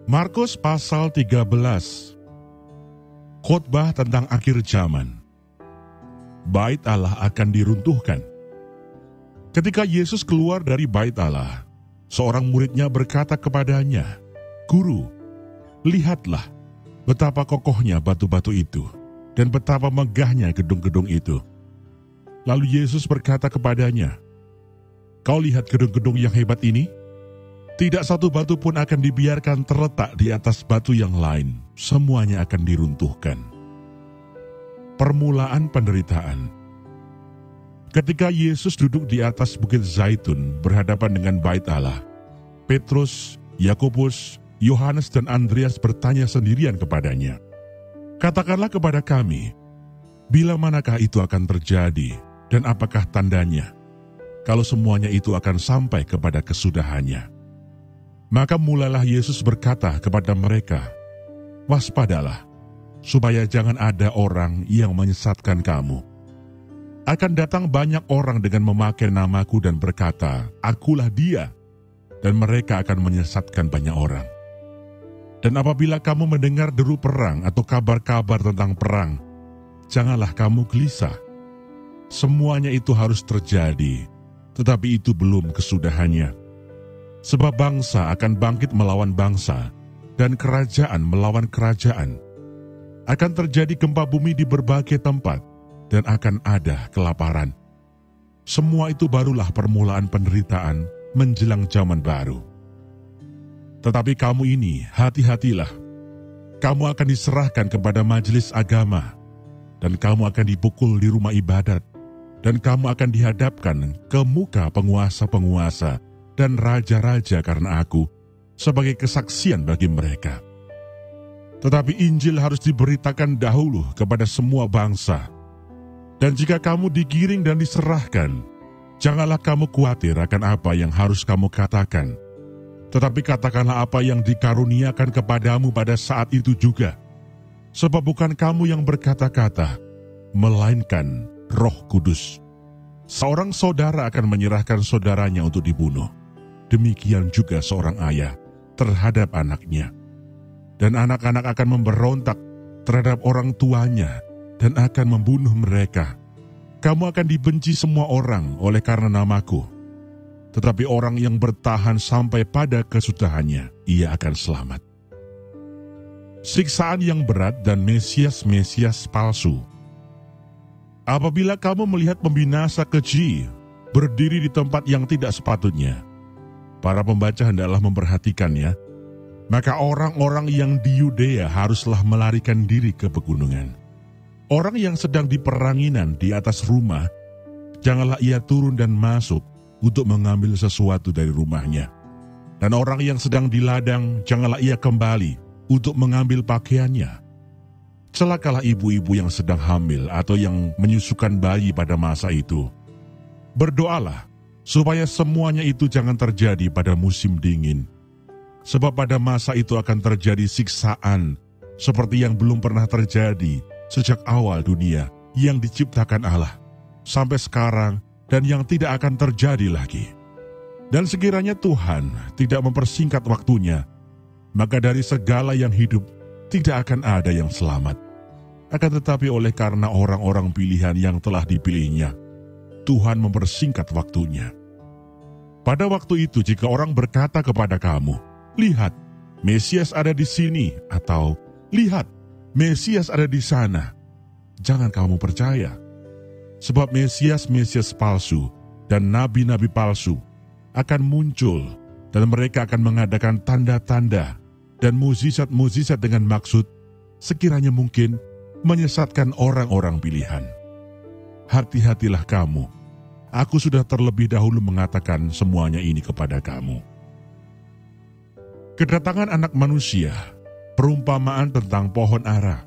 Markus pasal 13. Khotbah tentang akhir zaman. Bait Allah akan diruntuhkan. Ketika Yesus keluar dari bait Allah, seorang muridnya berkata kepadanya, "Guru, lihatlah betapa kokohnya batu-batu itu dan betapa megahnya gedung-gedung itu." Lalu Yesus berkata kepadanya, "Kau lihat gedung-gedung yang hebat ini? Tidak satu batu pun akan dibiarkan terletak di atas batu yang lain. Semuanya akan diruntuhkan." Permulaan penderitaan. Ketika Yesus duduk di atas bukit Zaitun berhadapan dengan bait Allah, Petrus, Yakobus, Yohanes dan Andreas bertanya sendirian kepadanya, "Katakanlah kepada kami, bila manakah itu akan terjadi dan apakah tandanya, kalau semuanya itu akan sampai kepada kesudahannya?" Maka mulailah Yesus berkata kepada mereka, "Waspadalah, supaya jangan ada orang yang menyesatkan kamu. Akan datang banyak orang dengan memakai namaku dan berkata, 'Akulah dia,' dan mereka akan menyesatkan banyak orang. Dan apabila kamu mendengar deru perang atau kabar-kabar tentang perang, janganlah kamu gelisah. Semuanya itu harus terjadi, tetapi itu belum kesudahannya. Sebab bangsa akan bangkit melawan bangsa, dan kerajaan melawan kerajaan. Akan terjadi gempa bumi di berbagai tempat, dan akan ada kelaparan. Semua itu barulah permulaan penderitaan menjelang zaman baru. Tetapi kamu ini, hati-hatilah. Kamu akan diserahkan kepada majelis agama, dan kamu akan dipukul di rumah ibadat, dan kamu akan dihadapkan ke muka penguasa-penguasa dan raja-raja karena aku, sebagai kesaksian bagi mereka. Tetapi Injil harus diberitakan dahulu kepada semua bangsa. Dan jika kamu digiring dan diserahkan, janganlah kamu khawatir akan apa yang harus kamu katakan. Tetapi katakanlah apa yang dikaruniakan kepadamu pada saat itu juga. Sebab bukan kamu yang berkata-kata, melainkan Roh Kudus. Seorang saudara akan menyerahkan saudaranya untuk dibunuh. Demikian juga seorang ayah terhadap anaknya. Dan anak-anak akan memberontak terhadap orang tuanya dan akan membunuh mereka. Kamu akan dibenci semua orang oleh karena namaku. Tetapi orang yang bertahan sampai pada kesudahannya, ia akan selamat. Siksaan yang berat dan Mesias-Mesias palsu. Apabila kamu melihat pembinasa keji berdiri di tempat yang tidak sepatutnya, para pembaca hendaklah memperhatikannya, maka orang-orang yang di Yudea haruslah melarikan diri ke pegunungan. Orang yang sedang di peranginan di atas rumah, janganlah ia turun dan masuk untuk mengambil sesuatu dari rumahnya. Dan orang yang sedang di ladang, janganlah ia kembali untuk mengambil pakaiannya. Celakalah ibu-ibu yang sedang hamil atau yang menyusukan bayi pada masa itu. Berdoalah, supaya semuanya itu jangan terjadi pada musim dingin. Sebab pada masa itu akan terjadi siksaan seperti yang belum pernah terjadi sejak awal dunia yang diciptakan Allah sampai sekarang dan yang tidak akan terjadi lagi. Dan sekiranya Tuhan tidak mempersingkat waktunya, maka dari segala yang hidup tidak akan ada yang selamat. Akan tetapi oleh karena orang-orang pilihan yang telah dipilihnya, Tuhan mempersingkat waktunya. Pada waktu itu jika orang berkata kepada kamu, "Lihat, Mesias ada di sini," atau "Lihat, Mesias ada di sana," jangan kamu percaya. Sebab Mesias-Mesias palsu dan nabi-nabi palsu akan muncul, dan mereka akan mengadakan tanda-tanda dan mukjizat-mukjizat dengan maksud sekiranya mungkin menyesatkan orang-orang pilihan. Hati-hatilah kamu. Aku sudah terlebih dahulu mengatakan semuanya ini kepada kamu. Kedatangan Anak Manusia, perumpamaan tentang pohon ara.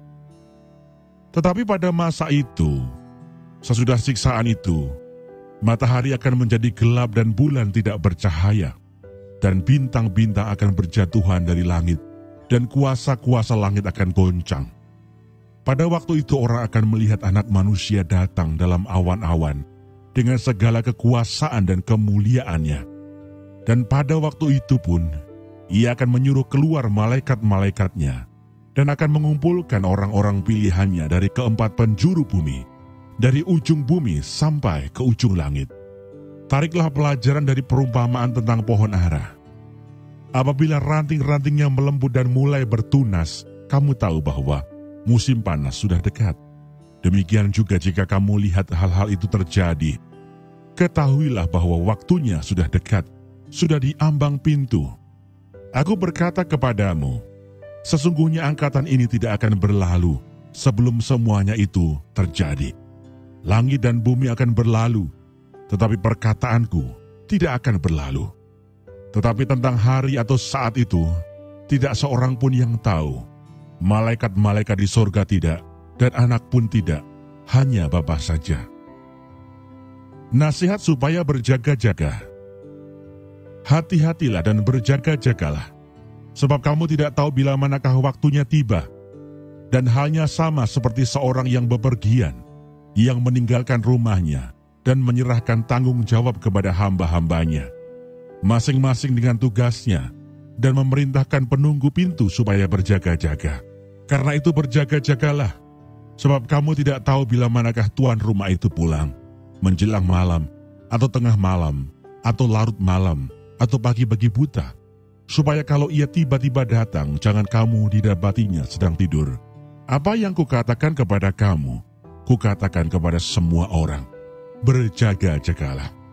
Tetapi pada masa itu, sesudah siksaan itu, matahari akan menjadi gelap dan bulan tidak bercahaya, dan bintang-bintang akan berjatuhan dari langit, dan kuasa-kuasa langit akan goncang. Pada waktu itu orang akan melihat Anak Manusia datang dalam awan-awan, dengan segala kekuasaan dan kemuliaannya. Dan pada waktu itu pun, Ia akan menyuruh keluar malaikat-malaikatnya dan akan mengumpulkan orang-orang pilihannya dari keempat penjuru bumi, dari ujung bumi sampai ke ujung langit. Tariklah pelajaran dari perumpamaan tentang pohon ara. Apabila ranting-rantingnya melembut dan mulai bertunas, kamu tahu bahwa musim panas sudah dekat. Demikian juga jika kamu lihat hal-hal itu terjadi, ketahuilah bahwa waktunya sudah dekat, sudah di ambang pintu. Aku berkata kepadamu, sesungguhnya angkatan ini tidak akan berlalu sebelum semuanya itu terjadi. Langit dan bumi akan berlalu, tetapi perkataanku tidak akan berlalu. Tetapi tentang hari atau saat itu, tidak seorang pun yang tahu. Malaikat-malaikat di sorga tidak, dan anak pun tidak, hanya Bapa saja. Nasihat supaya berjaga-jaga. Hati-hatilah dan berjaga-jagalah, sebab kamu tidak tahu bila manakah waktunya tiba. Dan halnya sama seperti seorang yang bepergian, yang meninggalkan rumahnya, dan menyerahkan tanggung jawab kepada hamba-hambanya, masing-masing dengan tugasnya, dan memerintahkan penunggu pintu supaya berjaga-jaga. Karena itu berjaga-jagalah, sebab kamu tidak tahu bila manakah tuan rumah itu pulang, menjelang malam, atau tengah malam, atau larut malam, atau pagi-pagi buta, supaya kalau ia tiba-tiba datang, jangan kamu didapatinya sedang tidur. Apa yang kukatakan kepada kamu, kukatakan kepada semua orang, berjaga-jagalah.